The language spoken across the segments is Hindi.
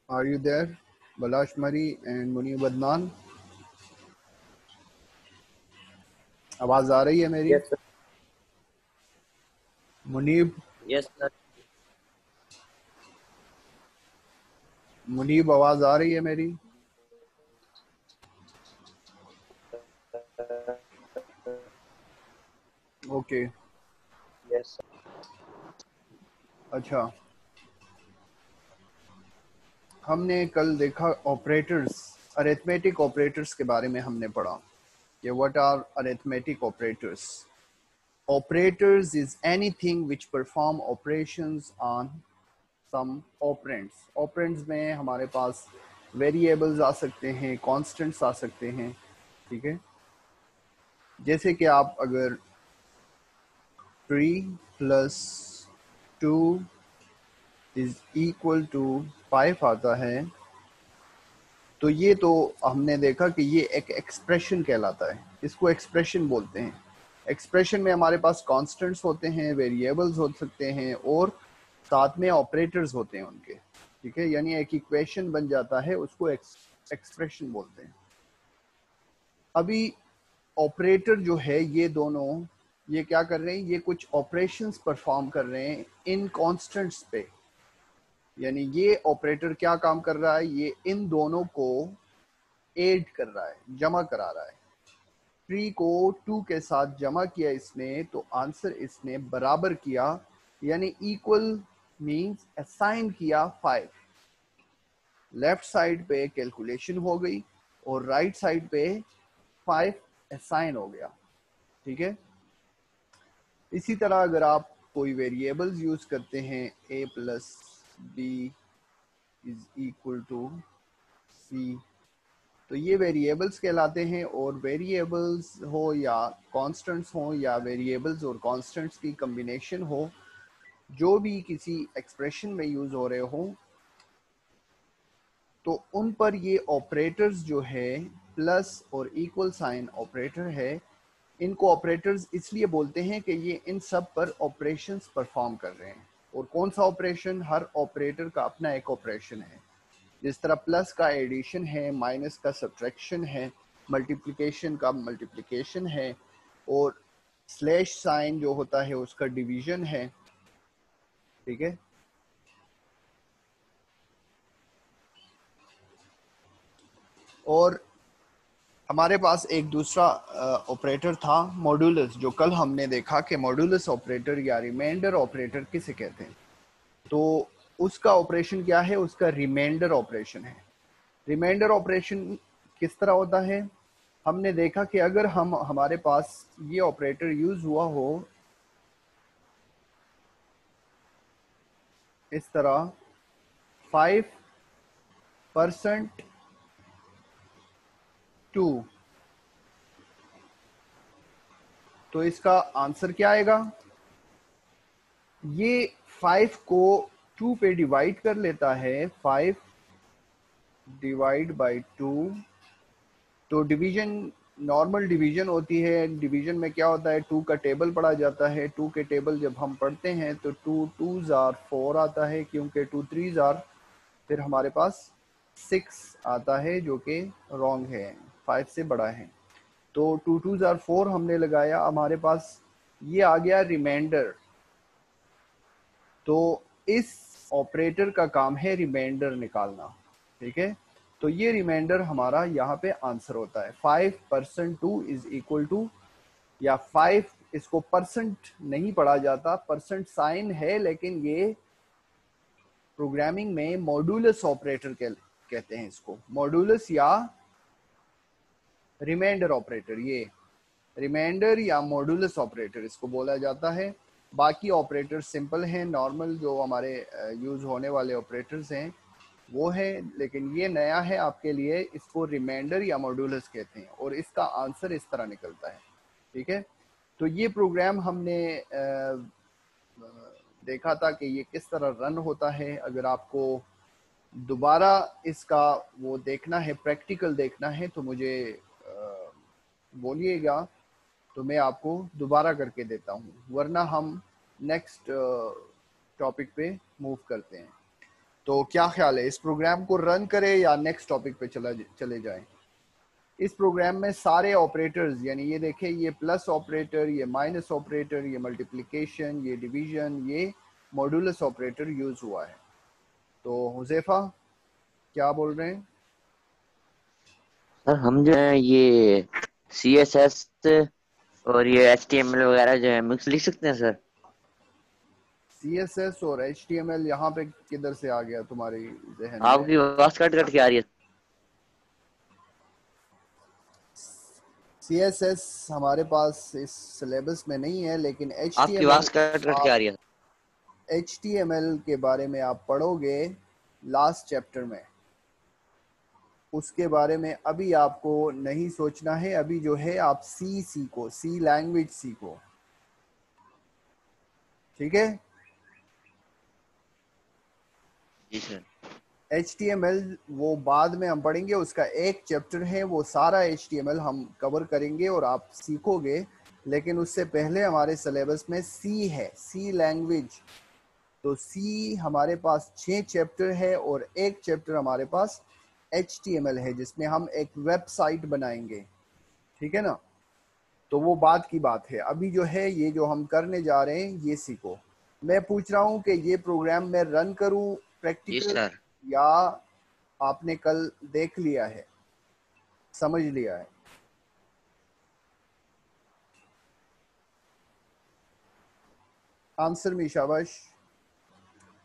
Are you there? Balash Mari and Munib Adnan. आवाज आ रही है मेरी? Yes, sir. Munib Yes, sir. Munib आवाज आ रही है मेरी? Okay Yes, sir. अच्छा, हमने कल देखा ऑपरेटर्स, अरिथमेटिक ऑपरेटर्स के बारे में हमने पढ़ा कि what are arithmetic operators. Operators is anything which perform operations on some operands. Operands में हमारे पास वेरिएबल्स आ सकते हैं, कांस्टेंट्स आ सकते हैं, ठीक है. जैसे कि आप अगर 3 प्लस 2 इज इक्वल टू 5 आता है, तो ये तो हमने देखा कि ये एक एक्सप्रेशन कहलाता है. इसको एक्सप्रेशन बोलते हैं. एक्सप्रेशन में हमारे पास कांस्टेंट्स होते हैं, वेरिएबल्स हो सकते हैं और साथ में ऑपरेटर्स होते हैं उनके, ठीक है. यानी एक इक्वेशन बन जाता है, उसको एक्सप्रेशन बोलते हैं. अभी ऑपरेटर जो है, ये दोनों ये क्या कर रहे हैं, ये कुछ ऑपरेशंस परफॉर्म कर रहे हैं इन कांस्टेंट्स पे. यानी ये ऑपरेटर क्या काम कर रहा है, ये इन दोनों को ऐड कर रहा है, जमा करा रहा है. 3 को 2 के साथ जमा किया इसने, तो आंसर इसने बराबर किया, यानी इक्वल मींस असाइन किया 5. लेफ्ट साइड पे कैलकुलेशन हो गई और राइट साइड पे 5 असाइन हो गया, ठीक है. इसी तरह अगर आप कोई वेरिएबल्स यूज करते हैं, a plus B is equal to C, तो ये वेरिएबल्स कहलाते हैं. और वेरिएबल्स हो या कांस्टेंट्स हो या वेरिएबल्स और कांस्टेंट्स की कॉम्बिनेशन हो, जो भी किसी एक्सप्रेशन में यूज हो रहे हो, तो उन पर ये ऑपरेटर्स जो है, प्लस और इक्वल साइन ऑपरेटर है, इनको ऑपरेटर्स इसलिए बोलते हैं कि ये इन सब पर ऑपरेशंस परफॉर्म कर रहे हैं. और कौन सा ऑपरेशन? हर ऑपरेटर का अपना एक ऑपरेशन है. जिस तरह प्लस का एडिशन है, माइनस का सब्ट्रैक्शन है, मल्टीप्लिकेशन का मल्टीप्लिकेशन है, और स्लैश साइन जो होता है उसका डिवीजन है, ठीक है. और हमारे पास एक दूसरा ऑपरेटर था, मॉड्यूलस, जो कल हमने देखा कि मॉड्यूलस ऑपरेटर या रिमाइंडर ऑपरेटर किसे कहते हैं. तो उसका ऑपरेशन क्या है? उसका रिमाइंडर ऑपरेशन है. रिमाइंडर ऑपरेशन किस तरह होता है? हमने देखा कि अगर हमारे पास ये ऑपरेटर यूज हुआ हो इस तरह, 5% 2, तो इसका आंसर क्या आएगा? ये 5 को 2 पे डिवाइड कर लेता है, 5 डिवाइड बाई 2. तो डिवीजन, नॉर्मल डिवीजन होती है. डिवीजन में क्या होता है, 2 का टेबल पढ़ा जाता है. 2 के टेबल जब हम पढ़ते हैं तो 2 2s आर 4 आता है, क्योंकि 2 3s आर, फिर हमारे पास 6 आता है जो कि रॉन्ग है, 5 से बड़ा है. तो 2 2s आर 4 हमने लगाया, हमारे पास ये आ गया रिमाइंडर. तो इस ऑपरेटर का काम है रिमाइंडर निकालना, ठीक है. तो ये रिमाइंडर हमारा यहाँ पे आंसर होता है. 5% 2 इज इक्वल टू, या 5, इसको परसेंट नहीं पढ़ा जाता, परसेंट साइन है, लेकिन ये प्रोग्रामिंग में मॉड्यूलस ऑपरेटर कहते हैं इसको. मॉड्यूलस या रिमाइंडर ऑपरेटर, ये रिमाइंडर या मॉड्यूलस ऑपरेटर इसको बोला जाता है. बाकी ऑपरेटर सिंपल हैं, नॉर्मल जो हमारे यूज होने वाले ऑपरेटर्स हैं वो है, लेकिन ये नया है आपके लिए, इसको रिमाइंडर या मॉड्यूलस कहते हैं. और इसका आंसर इस तरह निकलता है, ठीक है. तो ये प्रोग्राम हमने देखा था कि ये किस तरह रन होता है. अगर आपको दोबारा इसका वो देखना है, प्रैक्टिकल देखना है, तो मुझे बोलिएगा, तो मैं आपको दोबारा करके देता हूँ, वरना हम नेक्स्ट टॉपिक पे मूव करते हैं. तो क्या ख्याल है, इस प्रोग्राम को रन करें या नेक्स्ट टॉपिक पे चले जाएं? इस प्रोग्राम में सारे ऑपरेटर्स, यानी ये देखें, ये प्लस ऑपरेटर, ये माइनस ऑपरेटर, ये मल्टीप्लिकेशन, ये डिवीजन, ये मॉड्यूलस ऑपरेटर यूज हुआ है। तो हुजैफा क्या बोल रहे हैं? सर हम जो है ये CSS और ये HTML वगैरह जो है मिक्स लिख सकते हैं सर। CSS और HTML यहाँ पे किधर से आ गया तुम्हारे जहन में? आपकी आवाज कट कट के आ रही है। CSS हमारे पास इस सिलेबस में नहीं है, लेकिन आपकी HTML आवाज कट कट के आ आप रही है। HTML के बारे में आप पढ़ोगे लास्ट चैप्टर में। उसके बारे में अभी आपको नहीं सोचना है, अभी जो है आप सी सीखो, सी लैंग्वेज सीखो, ठीक है? जी सर। HTML वो बाद में हम पढ़ेंगे, उसका एक चैप्टर है, वो सारा HTML हम कवर करेंगे और आप सीखोगे। लेकिन उससे पहले हमारे सिलेबस में सी है, सी लैंग्वेज। तो सी हमारे पास 6 चैप्टर है और एक चैप्टर हमारे पास HTML है, जिसमें हम एक वेबसाइट बनाएंगे, ठीक है ना? तो वो बात की बात है। अभी जो है ये जो हम करने जा रहे हैं ये सीखो। मैं पूछ रहा हूँ कि ये प्रोग्राम मैं रन करूँ जी प्रैक्टिकल, सर। या आपने कल देख लिया है, समझ लिया है? आंसर में शाबाश।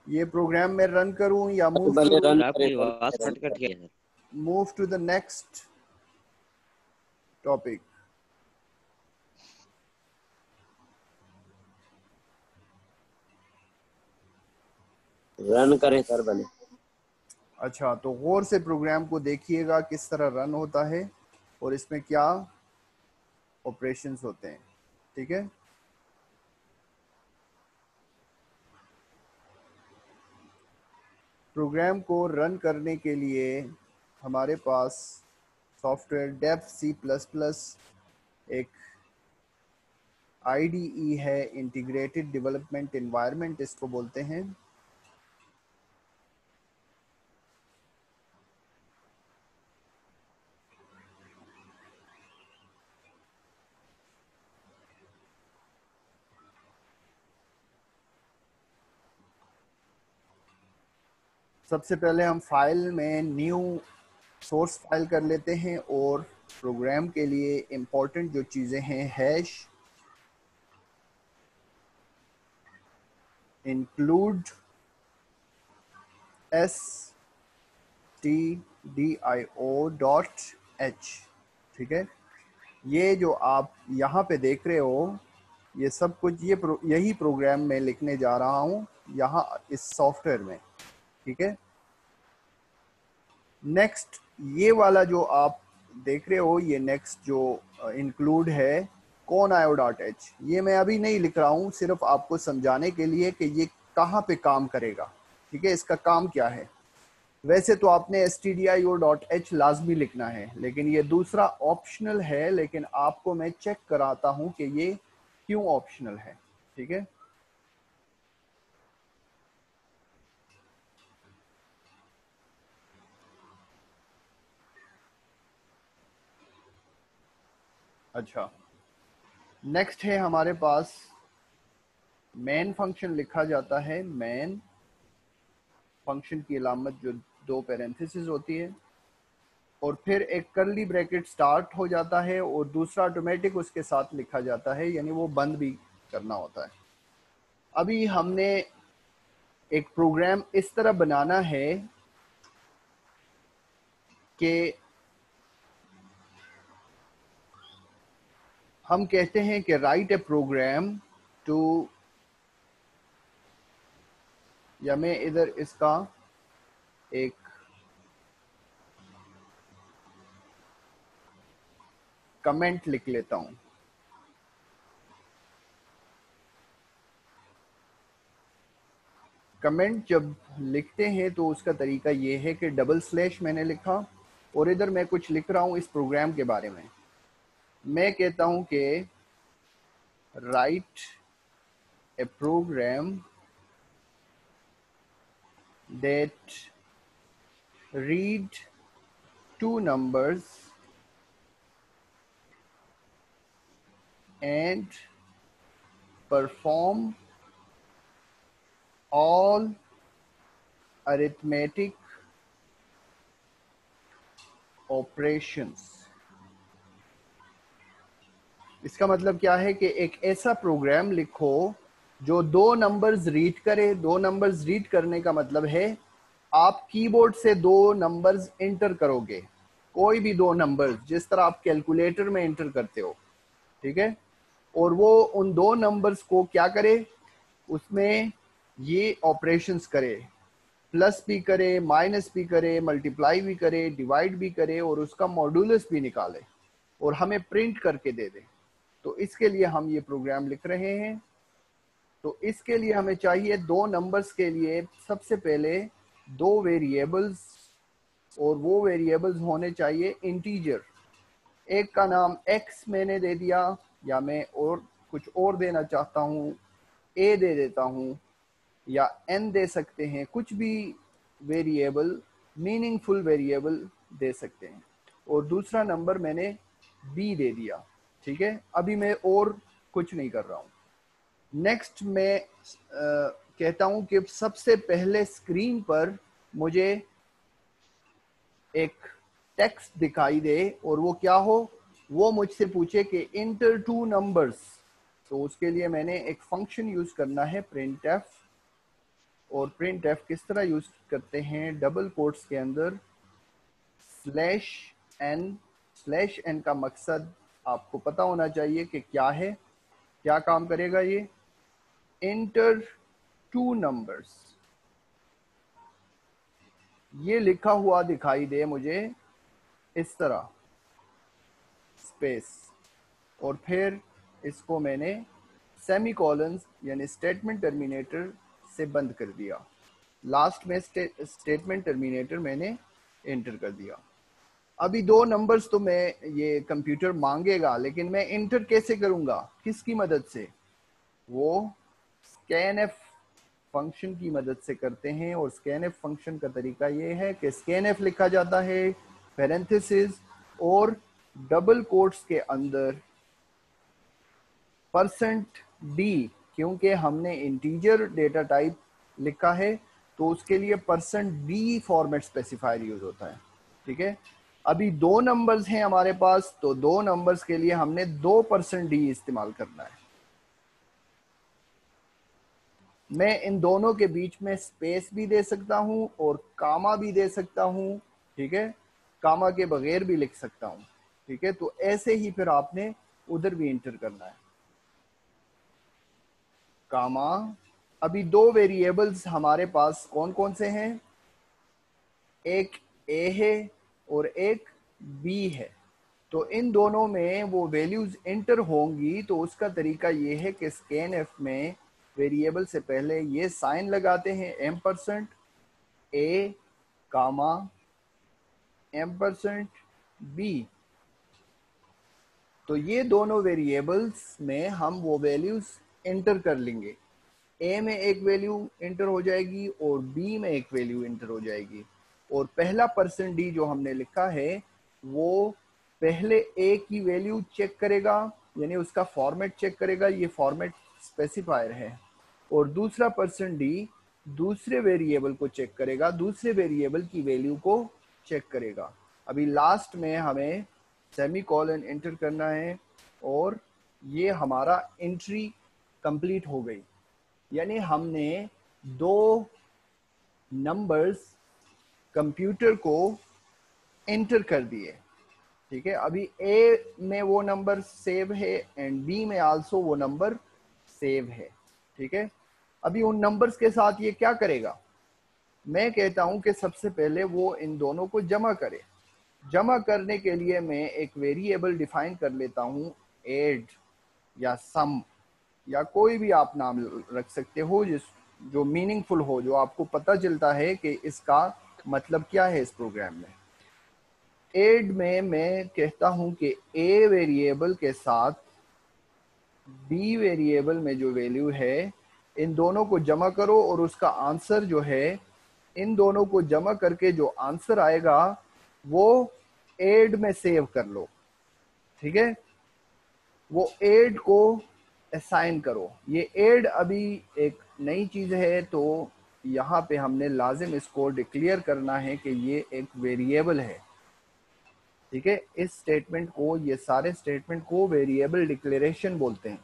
ये प्रोग्राम मैं रन करूं या सर पहले रन सर करें, आपकी रन आवाज करें, रन कट कट करें। के आ रही है sir. Move to the next topic? Run करें सर पहले। अच्छा, तो गौर से प्रोग्राम को देखिएगा किस तरह रन होता है और इसमें क्या ऑपरेशंस होते हैं, ठीक है? प्रोग्राम को रन करने के लिए हमारे पास सॉफ्टवेयर डेव C++ एक IDE है, इंटीग्रेटेड डेवलपमेंट एनवायरनमेंट इसको बोलते हैं। सबसे पहले हम फाइल में न्यू सोर्स फाइल कर लेते हैं और प्रोग्राम के लिए इंपॉर्टेंट जो चीज़ें हैं, हैश, इंक्लूड stdio.h, ठीक है? ये जो आप यहाँ पे देख रहे हो, ये सब कुछ यही प्रोग्राम में लिखने जा रहा हूँ यहाँ इस सॉफ्टवेयर में, ठीक है? नेक्स्ट ये वाला जो आप देख रहे हो, ये नेक्स्ट जो इंक्लूड है conio.h, ये मैं अभी नहीं लिख रहा हूँ, सिर्फ आपको समझाने के लिए कि ये कहाँ पे काम करेगा, ठीक है? इसका काम क्या है। वैसे तो आपने stdio.h लाजमी लिखना है, लेकिन ये दूसरा ऑप्शनल है, लेकिन आपको मैं चेक कराता हूँ कि ये क्यों ऑप्शनल है, ठीक है? अच्छा, नेक्स्ट है हमारे पास मेन फंक्शन लिखा जाता है। मेन फंक्शन की अलामत जो 2 पैरेंथेसिस होती है, और फिर एक कर्ली ब्रैकेट स्टार्ट हो जाता है और दूसरा ऑटोमेटिक उसके साथ लिखा जाता है, यानी वो बंद भी करना होता है। अभी हमने एक प्रोग्राम इस तरह बनाना है कि हम कहते हैं कि राइट ए प्रोग्राम टू, या मैं इधर इसका एक कमेंट लिख लेता हूं। कमेंट जब लिखते हैं तो उसका तरीका ये है कि डबल स्लैश मैंने लिखा और इधर मैं कुछ लिख रहा हूं इस प्रोग्राम के बारे में। मैं कहता हूं कि write a program that read two numbers and perform all arithmetic operations। इसका मतलब क्या है कि एक ऐसा प्रोग्राम लिखो जो दो नंबर्स रीड करे। दो नंबर्स रीड करने का मतलब है आप कीबोर्ड से दो नंबर्स एंटर करोगे, कोई भी दो नंबर्स, जिस तरह आप कैलकुलेटर में एंटर करते हो, ठीक है। और वो उन दो नंबर्स को क्या करे, उसमें ये ऑपरेशंस करे, प्लस भी करे, माइनस भी करे, मल्टीप्लाई भी करे, डिवाइड भी करे और उसका मॉड्यूलस भी निकाले और हमें प्रिंट करके दे दे। तो इसके लिए हम ये प्रोग्राम लिख रहे हैं। तो इसके लिए हमें चाहिए दो नंबर्स के लिए सबसे पहले दो वेरिएबल्स, और वो वेरिएबल्स होने चाहिए इंटीजर। एक का नाम x मैंने दे दिया, या मैं और कुछ और देना चाहता हूँ, a दे देता हूँ, या n दे सकते हैं, कुछ भी वेरिएबल, मीनिंगफुल वेरिएबल दे सकते हैं। और दूसरा नंबर मैंने b दे दिया, ठीक है। अभी मैं और कुछ नहीं कर रहा हूँ। नेक्स्ट मैं कहता हूँ कि सबसे पहले स्क्रीन पर मुझे एक टेक्स्ट दिखाई दे, और वो क्या हो, वो मुझसे पूछे कि इंटर टू नंबर्स। तो उसके लिए मैंने एक फंक्शन यूज करना है printf। और printf किस तरह यूज करते हैं, डबल कोट्स के अंदर /n। /n का मकसद आपको पता होना चाहिए कि क्या है, क्या काम करेगा ये। इंटर टू नंबर्स, ये लिखा हुआ दिखाई दे मुझे इस तरह, स्पेस, और फिर इसको मैंने सेमीकोलन यानी स्टेटमेंट टर्मिनेटर से बंद कर दिया। लास्ट में स्टेटमेंट टर्मिनेटर मैंने एंटर कर दिया। अभी दो नंबर्स तो मैं ये कंप्यूटर मांगेगा, लेकिन मैं एंटर कैसे करूंगा, किसकी मदद से, वो scanf फंक्शन की मदद से करते हैं। और scanf फंक्शन का तरीका ये है कि scanf लिखा जाता है पैरेंथेसिस और डबल कोट्स के अंदर %d, क्योंकि हमने इंटीजर डेटा टाइप लिखा है तो उसके लिए %d फॉर्मेट स्पेसिफायर यूज होता है, ठीक है। अभी दो नंबर्स हैं हमारे पास, तो दो नंबर्स के लिए हमने 2% d इस्तेमाल करना है। मैं इन दोनों के बीच में स्पेस भी दे सकता हूं और कामा भी दे सकता हूं, ठीक है। कामा के बगैर भी लिख सकता हूं, ठीक है। तो ऐसे ही फिर आपने उधर भी इंटर करना है, कामा। अभी दो वेरिएबल्स हमारे पास कौन कौन से हैं, एक a है और एक b है। तो इन दोनों में वो वैल्यूज एंटर होंगी। तो उसका तरीका ये है कि scanf में वेरिएबल से पहले ये साइन लगाते हैं $a, कामा $b। तो ये दोनों वेरिएबल्स में हम वो वैल्यूज एंटर कर लेंगे। a में एक वैल्यू एंटर हो जाएगी और b में एक वैल्यू एंटर हो जाएगी। और पहला %d जो हमने लिखा है वो पहले a की वैल्यू चेक करेगा, यानी उसका फॉर्मेट चेक करेगा, ये फॉर्मेट स्पेसिफायर है। और दूसरा %d दूसरे वेरिएबल को चेक करेगा, दूसरे वेरिएबल की वैल्यू को चेक करेगा। अभी लास्ट में हमें सेमीकोलन एंटर करना है और ये हमारा एंट्री कंप्लीट हो गई, यानी हमने दो नंबर्स कंप्यूटर को एंटर कर दिए, ठीक है। अभी a में वो नंबर सेव है एंड b में आल्सो वो नंबर सेव है, ठीक है। अभी उन नंबर्स के साथ ये क्या करेगा, मैं कहता हूं कि सबसे पहले वो इन दोनों को जमा करे। जमा करने के लिए मैं एक वेरिएबल डिफाइन कर लेता हूं, एड या सम, या कोई भी आप नाम रख सकते हो जो मीनिंगफुल हो, जो आपको पता चलता है कि इसका मतलब क्या है इस प्रोग्राम में। एड में मैं कहता हूं कि a वेरिएबल के साथ b वेरिएबल में जो वैल्यू है, इन दोनों को जमा करो और उसका आंसर जो है इन दोनों को जमा करके जो आंसर आएगा वो एड में सेव कर लो, ठीक है। वो एड को असाइन करो। ये एड अभी एक नई चीज है, तो यहाँ पे हमने लाजिम इसको डिक्लेयर करना है कि ये एक वेरिएबल है, ठीक है। इस स्टेटमेंट को, ये सारे स्टेटमेंट को वेरिएबल डिक्लेरेशन बोलते हैं।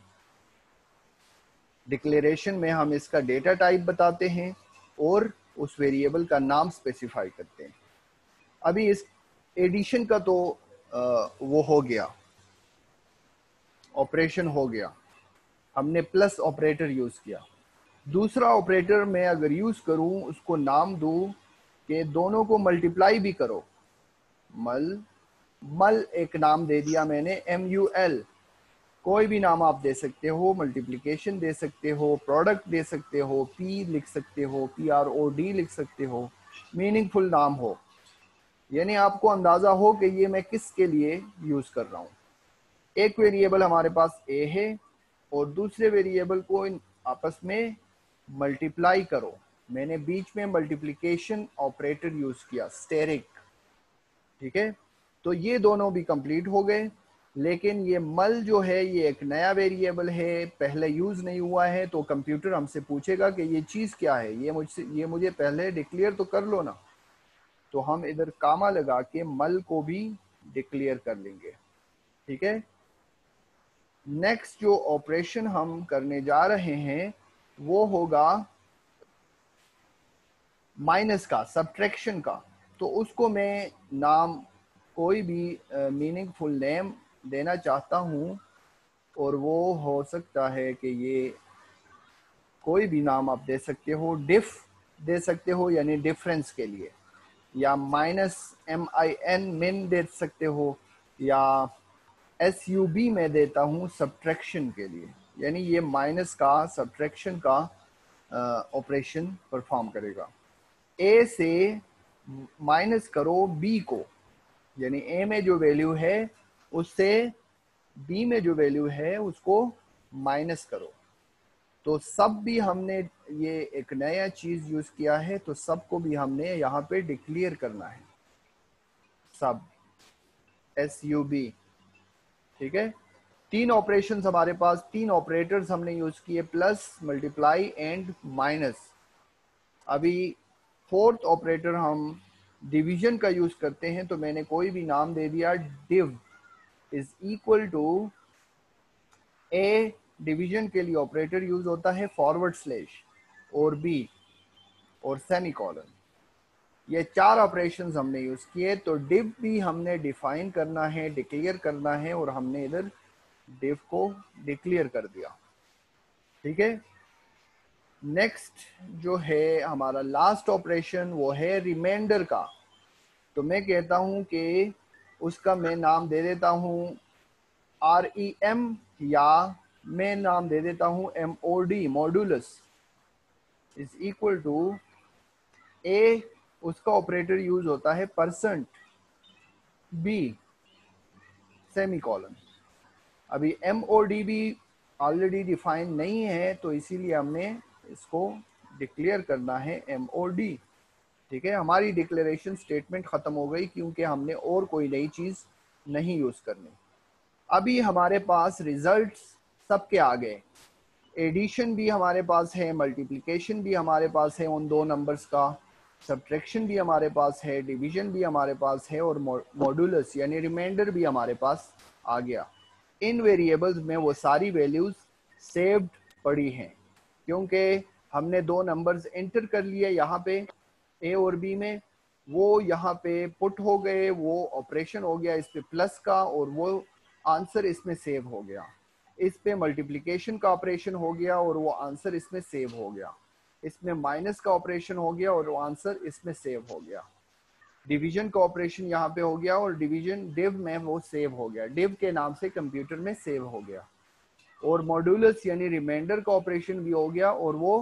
डिक्लेरेशन में हम इसका डेटा टाइप बताते हैं और उस वेरिएबल का नाम स्पेसिफाई करते हैं। अभी इस एडिशन का तो वो हो गया, ऑपरेशन हो गया, हमने प्लस ऑपरेटर यूज किया। दूसरा ऑपरेटर मैं अगर यूज करूं, उसको नाम दूं कि दोनों को मल्टीप्लाई भी करो, मल एक नाम दे दिया मैंने, MUL। कोई भी नाम आप दे सकते हो, मल्टीप्लिकेशन दे सकते हो, प्रोडक्ट दे सकते हो, P लिख सकते हो, PROD लिख सकते हो, मीनिंगफुल नाम हो, यानी आपको अंदाजा हो कि ये मैं किसके लिए यूज कर रहा हूं। एक वेरिएबल हमारे पास A है और दूसरे वेरिएबल को आपस में मल्टीप्लाई करो। मैंने बीच में मल्टीप्लिकेशन ऑपरेटर यूज किया, स्टेरिक, ठीक है। तो ये दोनों भी कंप्लीट हो गए, लेकिन ये मल जो है ये एक नया वेरिएबल है, पहले यूज नहीं हुआ है, तो कंप्यूटर हमसे पूछेगा कि ये चीज क्या है, ये मुझे पहले डिक्लेयर तो कर लो ना। तो हम इधर कामा लगा के मल को भी डिक्लेयर कर लेंगे, ठीक है। नेक्स्ट जो ऑपरेशन हम करने जा रहे हैं वो होगा माइनस का, सब्ट्रैक्शन का। तो उसको मैं नाम कोई भी मीनिंगफुल नेम देना चाहता हूं, और वो हो सकता है कि ये कोई भी नाम आप दे सकते हो, डिफ दे सकते हो यानी डिफरेंस के लिए, या -MIN मिन दे सकते हो, या SUB में देता हूं सब्ट्रैक्शन के लिए, यानी ये माइनस का, सब्ट्रैक्शन का ऑपरेशन परफॉर्म करेगा। A से माइनस करो B को, यानी A में जो वैल्यू है उससे B में जो वैल्यू है उसको माइनस करो। तो सब भी हमने, ये एक नया चीज यूज किया है, तो सब को भी हमने यहाँ पे डिक्लेयर करना है, सब SUB, ठीक है। तीन ऑपरेशंस हमारे पास, तीन ऑपरेटर्स हमने यूज किए, प्लस, मल्टीप्लाई एंड माइनस। अभी फोर्थ ऑपरेटर हम डिवीजन का यूज करते हैं, तो मैंने कोई भी नाम दे दिया, div is equal to A। Division के लिए ऑपरेटर यूज होता है फॉरवर्ड स्लैश और B और सेमीकोलन। ये चार ऑपरेशंस हमने यूज किए। तो div भी हमने डिफाइन करना है, डिक्लेयर करना है, और हमने इधर div को डिक्लेयर कर दिया, ठीक है। नेक्स्ट जो है हमारा लास्ट ऑपरेशन वो है रिमाइंडर का। तो मैं कहता हूं कि उसका मैं नाम दे देता हूं REM, या मैं नाम दे देता हूं MOD, modulus is equal to A। उसका ऑपरेटर यूज होता है परसेंट, B सेमीकोलन। अभी MOD भी ऑलरेडी डिफाइन नहीं है, तो इसीलिए हमने इसको डिक्लेयर करना है MOD, ठीक है। हमारी डिक्लेरेशन स्टेटमेंट खत्म हो गई, क्योंकि हमने और कोई नई चीज नहीं यूज करनी। अभी हमारे पास रिजल्ट्स सबके आ गए, एडिशन भी हमारे पास है, मल्टीप्लिकेशन भी हमारे पास है उन दो नंबर्स का, सब्ट्रैक्शन भी हमारे पास है, डिवीजन भी हमारे पास है, और मॉड्यूलस यानी रिमाइंडर भी हमारे पास आ गया। इन वेरिएबल्स में वो सारी वैल्यूज सेव्ड पड़ी हैं, क्योंकि हमने दो नंबर्स एंटर कर लिए यहाँ पे A और B में, वो यहाँ पे पुट हो गए, वो ऑपरेशन हो गया इस पे प्लस का, और वो आंसर इसमें सेव हो गया। इस पे मल्टीप्लिकेशन का ऑपरेशन हो गया और वो आंसर इसमें सेव हो गया। इसमें माइनस का ऑपरेशन हो गया और वो आंसर इसमें सेव हो गया। डिवीजन का ऑपरेशन यहाँ पे हो गया और डिवीजन डिव में वो सेव हो गया, डिव के नाम से कंप्यूटर में सेव हो गया। और मॉड्यूलस यानी रिमाइंडर का ऑपरेशन भी हो गया और वो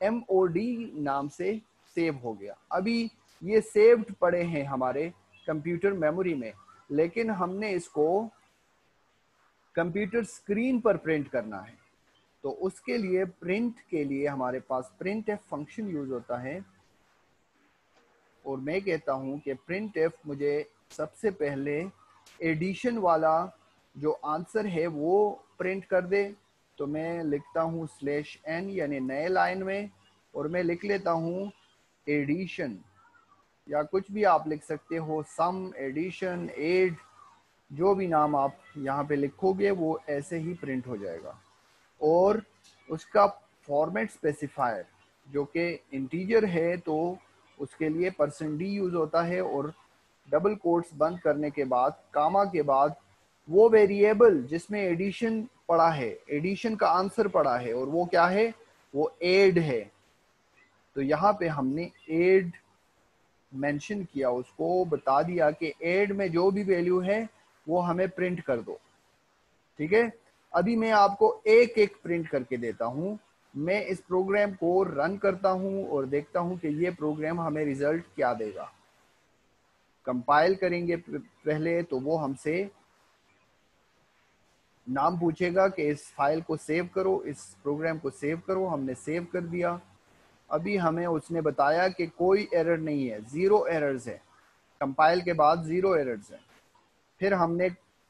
MOD नाम से सेव हो गया। अभी ये सेव्ड पड़े हैं हमारे कंप्यूटर मेमोरी में, लेकिन हमने इसको कंप्यूटर स्क्रीन पर प्रिंट करना है। तो उसके लिए प्रिंट के लिए हमारे पास प्रिंट एफ फंक्शन यूज होता है। और मैं कहता हूं कि प्रिंट एफ मुझे सबसे पहले एडिशन वाला जो आंसर है वो प्रिंट कर दे। तो मैं लिखता हूं /n यानी नए लाइन में, और मैं लिख लेता हूं एडिशन, या कुछ भी आप लिख सकते हो, सम, एडिशन, एड, जो भी नाम आप यहाँ पे लिखोगे वो ऐसे ही प्रिंट हो जाएगा। और उसका फॉर्मेट स्पेसिफायर जो कि इंटीजर है तो उसके लिए %d यूज होता है, और डबल कोट्स बंद करने के बाद कामा के बाद वो वेरिएबल जिसमें एडिशन पड़ा है, एडिशन का आंसर पड़ा है, और वो क्या है, वो एड है। तो यहाँ पे हमने एड मेंशन किया, उसको बता दिया कि एड में जो भी वैल्यू है वो हमें प्रिंट कर दो। ठीक है, अभी मैं आपको एक एक प्रिंट करके देता हूं। मैं इस प्रोग्राम को रन करता हूं और देखता हूं कि ये प्रोग्राम हमें रिजल्ट क्या देगा। कंपाइल करेंगे पहले तो वो हमसे नाम पूछेगा कि इस फाइल को सेव करो, इस प्रोग्राम को सेव करो। हमने सेव कर दिया। अभी हमें उसने बताया कि कोई एरर नहीं है, 0 एरर्स है, कंपाइल के बाद 0 एरर्स है। फिर हमने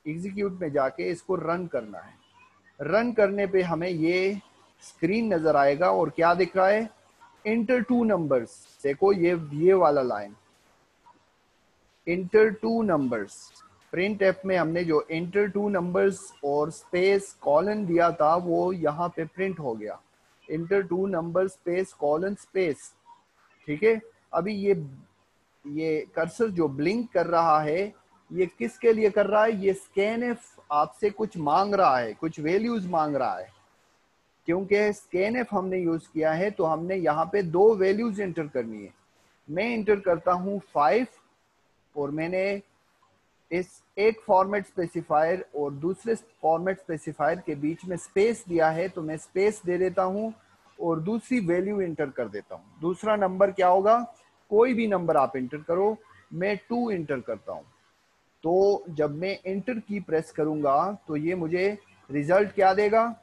एग्जीक्यूट में जाके इसको रन करना है। रन करने पे हमें ये स्क्रीन नजर आएगा, और क्या दिख रहा है, इंटर 2 नंबर्स। देखो ये वाला line, inter 2 numbers. Print F में हमने जो इंटर 2 नंबर्स और स्पेस कॉलन दिया था वो यहाँ पे प्रिंट हो गया, inter 2 number space colon space. ठीक है, अभी ये कर्सर जो ब्लिंक कर रहा है ये किसके लिए कर रहा है, ये स्कैनएफ आपसे कुछ मांग रहा है, कुछ वैल्यूज मांग रहा है। क्योंकि स्कैनएफ हमने यूज किया है तो हमने यहाँ पे 2 वैल्यूज एंटर करनी है। मैं एंटर करता हूँ 5, और मैंने इस एक फॉर्मेट स्पेसिफायर और दूसरे फॉर्मेट स्पेसिफायर के बीच में स्पेस दिया है, तो मैं स्पेस दे देता हूं और दूसरी वैल्यू एंटर कर देता हूं। दूसरा नंबर क्या होगा, कोई भी नंबर आप एंटर करो, मैं 2 एंटर करता हूं। तो जब मैं एंटर की प्रेस करूंगा तो ये मुझे रिजल्ट क्या देगा,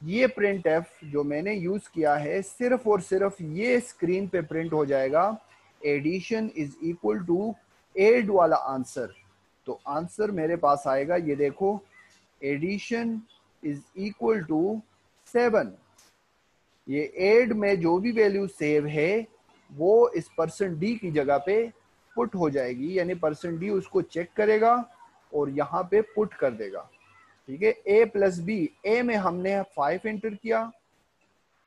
ये प्रिंट एफ जो मैंने यूज किया है सिर्फ और सिर्फ ये स्क्रीन पे प्रिंट हो जाएगा, addition is equal to add वाला आंसर। तो आंसर मेरे पास आएगा, ये देखो, एडिशन इज इक्वल टू 7। ये एड में जो भी वैल्यू सेव है वो इस %d की जगह पे पुट हो जाएगी, यानी %d उसको चेक करेगा और यहाँ पे पुट कर देगा। ठीक है, a प्लस बी, a में हमने 5 एंटर किया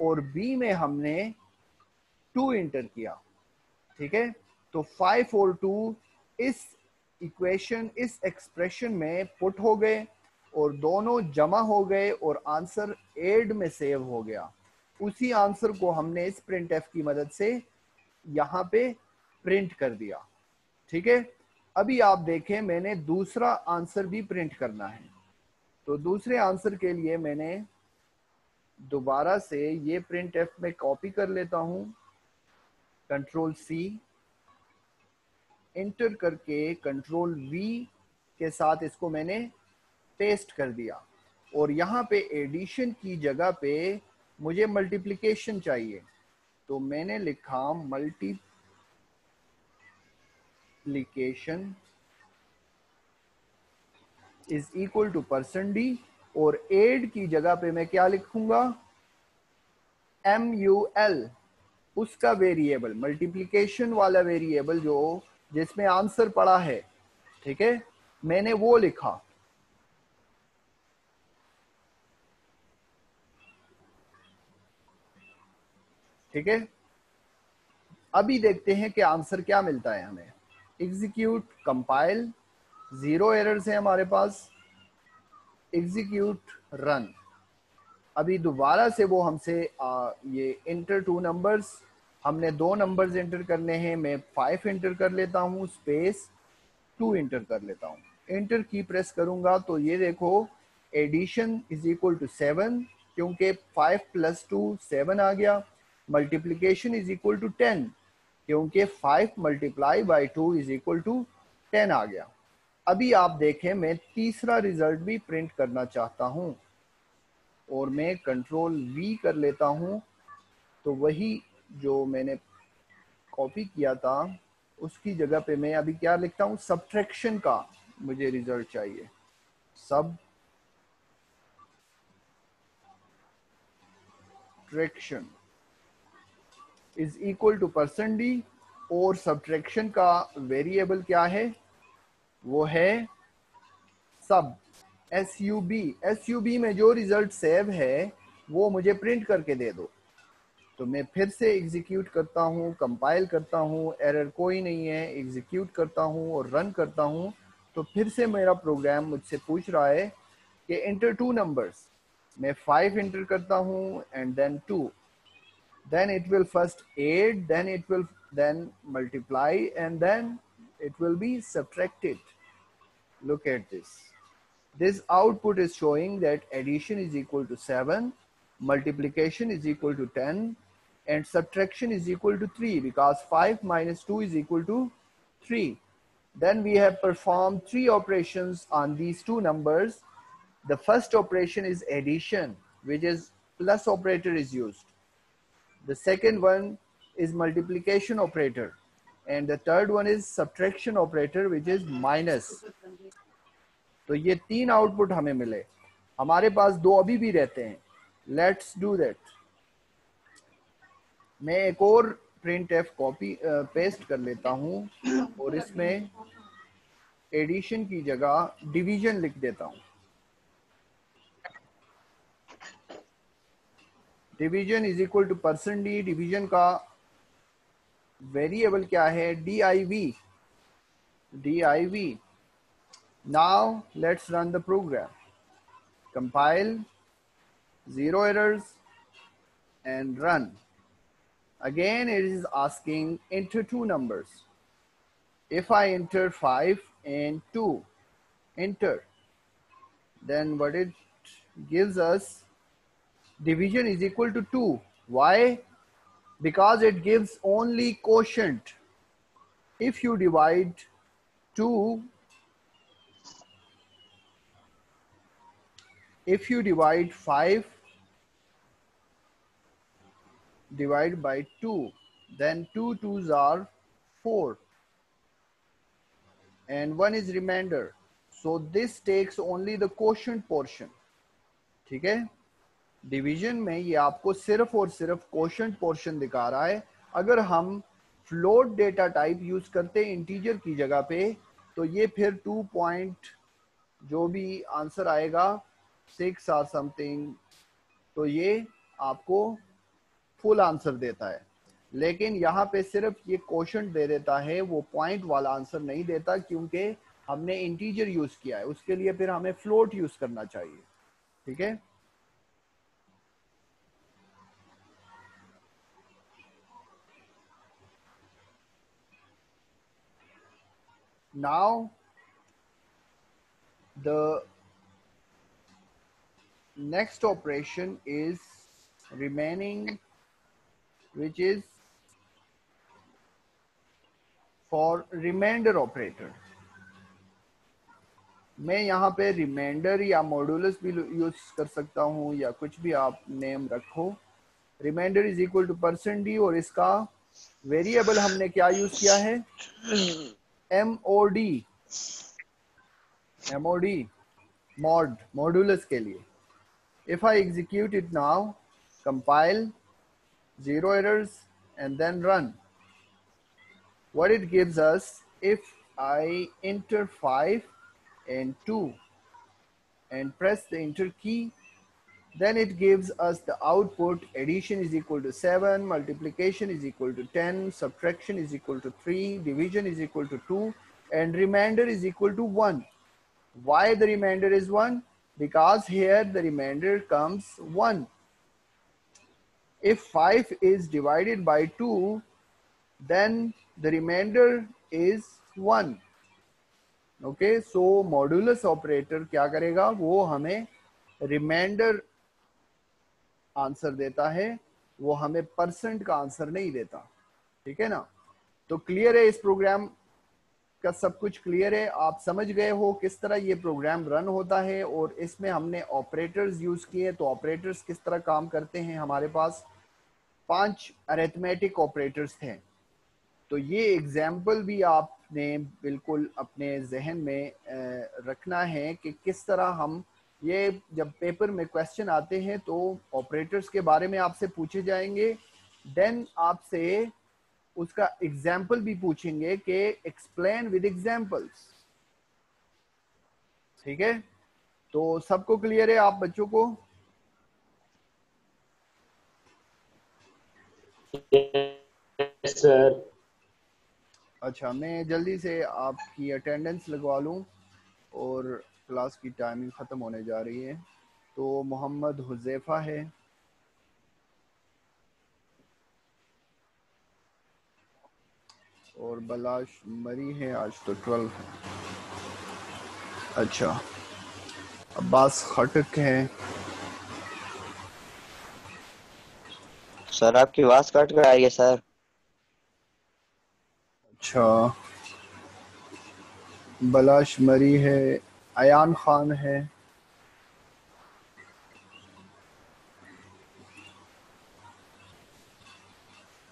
और b में हमने 2 एंटर किया। ठीक है, तो 5 और 2 इस इक्वेशन, इस एक्सप्रेशन में पुट हो गए और दोनों जमा हो गए और आंसर एड में सेव हो गया। उसी आंसर को हमने इस प्रिंट एफ की मदद से यहाँ पे प्रिंट कर दिया। ठीक है, अभी आप देखें मैंने दूसरा आंसर भी प्रिंट करना है। तो दूसरे आंसर के लिए मैंने दोबारा से ये प्रिंट एफ में कॉपी कर लेता हूं, Ctrl+C, एंटर करके Ctrl+V के साथ इसको मैंने पेस्ट कर दिया। और यहाँ पे एडिशन की जगह पे मुझे मल्टीप्लिकेशन चाहिए, तो मैंने लिखा multiplication is equal to %d, और एड की जगह पे मैं क्या लिखूंगा, MUL, उसका वेरिएबल, मल्टीप्लिकेशन वाला वेरिएबल जो जिसमें आंसर पड़ा है। ठीक है, मैंने वो लिखा। ठीक है, अभी देखते हैं कि आंसर क्या मिलता है हमें। एग्जीक्यूट, कंपाइल, 0 एरर्स है हमारे पास, एग्जीक्यूट, रन। अभी दोबारा से वो हमसे ये इंटर 2 नंबर्स, हमने 2 नंबर्स एंटर करने हैं। मैं 5 एंटर कर लेता हूँ, स्पेस 2 एंटर कर लेता हूँ। एंटर की प्रेस करूंगा तो ये देखो, एडिशन इज इक्वल टू 7, क्योंकि 5 + 2 7 आ गया। मल्टीप्लीकेशन इज इक्वल टू 10, क्योंकि 5 × 2 इज इक्वल टू 10 आ गया। अभी आप देखें, मैं तीसरा रिजल्ट भी प्रिंट करना चाहता हूं और मैं Ctrl+V कर लेता हूं। तो वही जो मैंने कॉपी किया था उसकी जगह पे मैं अभी क्या लिखता हूँ, सब्ट्रैक्शन का मुझे रिजल्ट चाहिए। Subtraction is equal to %d और सब्ट्रैक्शन का वेरिएबल क्या है, वो है सब SUB में जो रिजल्ट सेव है वो मुझे प्रिंट करके दे दो। तो मैं फिर से एग्जीक्यूट करता हूँ, कंपाइल करता हूँ, एरर कोई नहीं है, एग्जीक्यूट करता हूँ और रन करता हूँ। तो फिर से मेरा प्रोग्राम मुझसे पूछ रहा है कि इंटर 2 नंबर्स। मैं 5 इंटर करता हूँ and then 2, then it will first add, then it will then multiply, and then it will be subtracted. Look at this. This output is showing that addition is equal to 7, multiplication is equal to 10, and subtraction is equal to 3, because 5 minus 2 is equal to 3. Then we have performed 3 operations on these two numbers. The first operation is addition, which is plus operator is used. The second one is multiplication operator, and the third one is subtraction operator, which is minus. तो ये 3 आउटपुट हमें मिले। हमारे पास 2 अभी भी रहते हैं। Let's do that. मैं एक और printf कॉपी पेस्ट कर लेता हूं और इसमें एडिशन की जगह डिवीजन लिख देता हूं। Division is equal to %d। Division का वेरिएबल क्या है, div। Now let's run the program. Compile, 0 errors, and run. Again it is asking enter 2 numbers. If I enter 5 and 2, enter, then what it gives us, division is equal to 2. Why? Because it gives only quotient. If you divide 2, if you divide 5 divide by 2, then 2 2s are 4 and 1 is remainder. So this takes only the quotient portion. ठीक है, डिवीजन में ये आपको सिर्फ और सिर्फ क्वोशंट पोर्शन दिखा रहा है। अगर हम फ्लोट डेटा टाइप यूज करते हैं इंटीजर की जगह पे, तो ये फिर 2 पॉइंट जो भी आंसर आएगा 6 और समथिंग, तो ये आपको फुल आंसर देता है। लेकिन यहाँ पे सिर्फ ये क्वोशंट दे देता है, वो पॉइंट वाला आंसर नहीं देता, क्योंकि हमने इंटीजर यूज किया है। उसके लिए फिर हमें फ्लोट यूज करना चाहिए। ठीक है, now the next operation is remaining, which is for remainder operator. मैं यहाँ पे रिमाइंडर या मॉडुलस भी यूज कर सकता हूँ, या कुछ भी आप नेम रखो। Reminder is equal to %d और इसका वेरिएबल हमने क्या यूज किया है, mod, मॉडुलस के लिए। If I execute it now, compile, 0 errors, and then run, what it gives us, if I enter 5 and 2 and press the enter key, then it gives us the output: addition is equal to 7, multiplication is equal to 10, subtraction is equal to 3, division is equal to 2, and remainder is equal to 1. Why the remainder is 1? Because here the remainder comes 1. If 5 is divided by 2, then the remainder is 1. Okay, so modulus operator क्या करेगा, वो हमें remainder आंसर देता है, वो हमें % का आंसर नहीं देता। ठीक है ना, तो क्लियर है, इस प्रोग्राम का सब कुछ क्लियर है। आप समझ गए हो किस तरह ये प्रोग्राम रन होता है, और इसमें हमने ऑपरेटर्स यूज किए। तो ऑपरेटर्स किस तरह काम करते हैं, हमारे पास 5 अरिथमेटिक ऑपरेटर्स थे। तो ये एग्जाम्पल भी आपने बिल्कुल अपने जहन में रखना है कि किस तरह हम ये, जब पेपर में क्वेश्चन आते हैं तो ऑपरेटर्स के बारे में आपसे पूछे जाएंगे, देन आपसे उसका एग्जाम्पल भी पूछेंगे कि एक्सप्लेन विद एग्जाम्पल्स। ठीक है, तो सबको क्लियर है आप बच्चों को? Yes sir. अच्छा, मैं जल्दी से आपकी अटेंडेंस लगवा लूं और क्लास की टाइमिंग ख़त्म होने जा रही है। तो मोहम्मद हुज़ैफ़ा है, और बलाश मरी है, आज तो 12 है। अच्छा, अब्बास खटक है। सर आपकी आवाज कट कर आ रही है सर। अच्छा, बलाश मरी है, अयान खान है,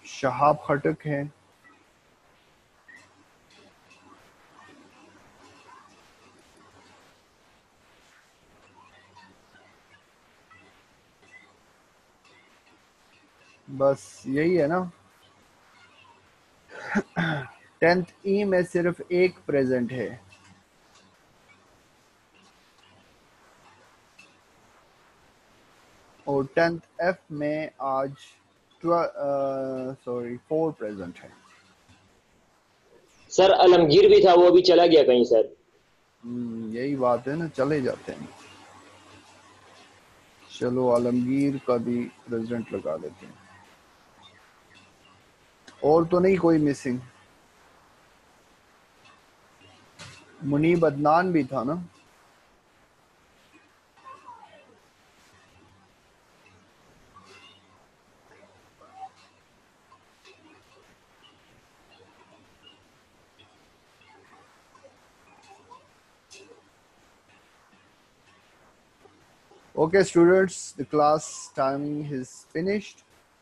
शहाब खटक है, बस यही है ना। 10th ई में सिर्फ एक प्रेजेंट है, और 10th एफ में आज 4 प्रेजेंट है। सर आलमगीर भी था, वो भी चला गया कहीं सर। यही बात है ना, चले जाते हैं। चलो आलमगीर का भी प्रेजेंट लगा देते हैं। और तो नहीं कोई मिसिंग? मुनीब अदनान भी था ना? Okay students, the class timing is finished,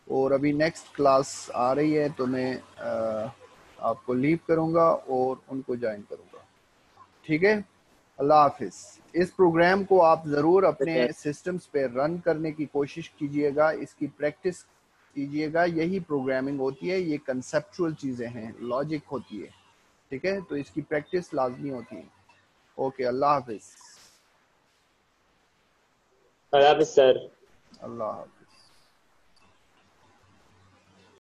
और अभी नेक्स्ट क्लास आ रही है तो मैं आपको लीव करूंगा और उनको ज्वाइन करूंगा। ठीक है, अल्लाह हाफिज। इस प्रोग्राम को आप ज़रूर अपने सिस्टम्स पे रन करने की कोशिश कीजिएगा, इसकी प्रैक्टिस कीजिएगा। यही प्रोग्रामिंग होती है, ये कंसेप्चुअल चीज़ें हैं, लॉजिक होती है। ठीक है, तो इसकी प्रैक्टिस लाजमी होती है। ओके, अल्लाह हाफिज। अल्लाह हाफ़िज़ सर। अल्लाह हाफिज।